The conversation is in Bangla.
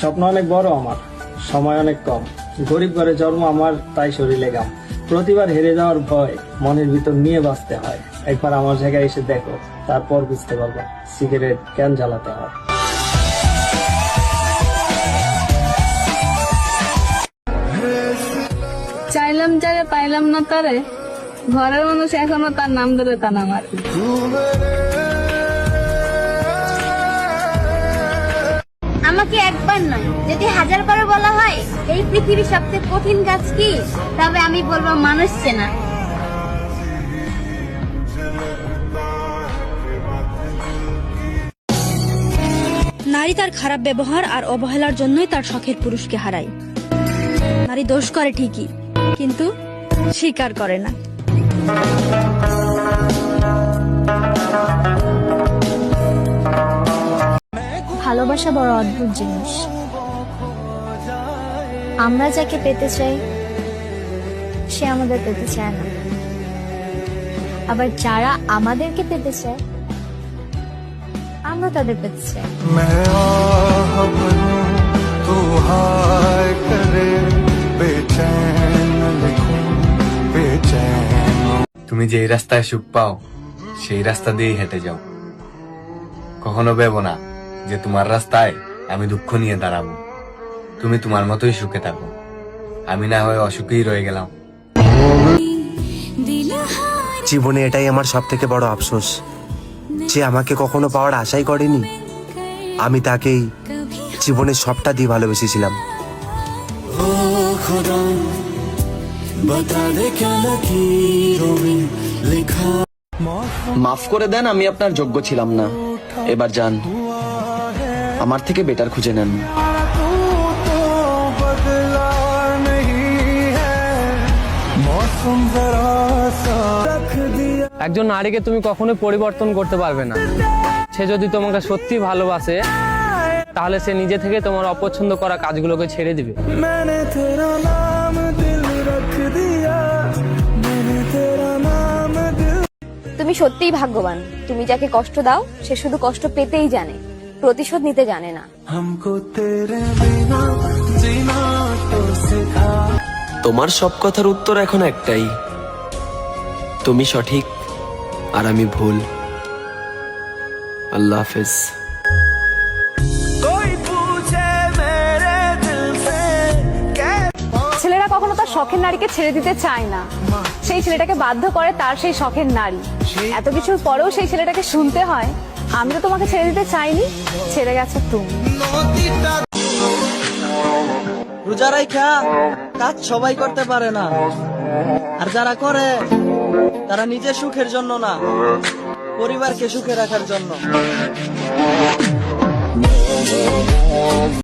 স্বপ্ন অনেক বড় আমার, সময় অনেক কম। গরিব ঘরে জন্ম আমার, তাই শরীরে গাম। প্রতিবার হেরে যাওয়ার ভয় মনের ভিতর নিয়ে বাঁচতে হয়। একবার আমার জায়গায় এসে দেখো, তারপর বুঝতে পারবা সিগারেট কেন জ্বালাতে হয়। চাইলাম যারে পাইলাম না তারে, ঘরের মানুষ এখনো তার নাম ধরে টানা মারে। আমাকে একবার নয়, যদি 1000 বার বলা হয় এই পৃথিবীর সবচেয়ে কঠিন কাজ কি, তবে আমি বলবো মানুষ চেনা। নারী তার খারাপ ব্যবহার আর অবহেলার জন্যই তার শখের পুরুষকে হারায়। নারী দোষ করে ঠিকই, কিন্তু স্বীকার করে না। ভালোবাসা বড় অদ্ভুত জিনিস। আমরা যাকে পেতে চাই সে আমাদের পেতে চায় না, আবার যারা আমাদেরকে পেতে চায় আমরা তাদের পেতে চাই। তুমি যে রাস্তায় সুখ পাও সেই রাস্তা দিয়েই হেঁটে যাও। কখনো ভেবো না যে তোমার রাস্তায় আমি দুঃখ নিয়ে দাঁড়াবো। তুমি তোমার মতোই সুখে থাকো, আমি না হয়ে অসুখেই রয়ে গেলাম। জীবনে এটাই আমার সব থেকে বড় আফসোস, যে আমাকে কখনো পাওয়ার আশাই করেনি। আমি তাকেই জীবনের সবটা দিয়ে ভালোবেসেছিলাম। মাফ করে দেন, আমি আপনার যোগ্য ছিলাম না। এবার যান, আমার থেকে বেটার খুঁজে নেন। একজন নারীকে তুমি কখনোই পরিবর্তন করতে পারবে না। সে যদি তোমাকে সত্যি ভালোবাসে তাহলে সে নিজে থেকে তোমার অপছন্দ করা কাজগুলোকে ছেড়ে দিবে। তুমি সত্যিই ভাগ্যবান। তুমি যাকে কষ্ট দাও সে শুধু কষ্ট পেতেই জানে, প্রতিশোধ নিতে জানে না। তোমার সব কথার উত্তর এখন একটাই, তুমি সঠিক আর আমি ভুল। আল্লাহ হাফেজ। ছেলেরা কখনো তার শখের নারীকে ছেড়ে দিতে চায় না, সেই ছেলেটাকে বাধ্য করে তার সেই শখের নারী। এত কিছুর পরেও সেই ছেলেটাকে শুনতে হয়, আমি তো তোমাকে ছেড়ে দিতে চাইনি, ছেড়ে গেছো তুমি। রোজা রাইখা কাজ সবাই করতে পারে না, আর যারা করে তারা নিজের সুখের জন্য না, পরিবারকে সুখে রাখার জন্য।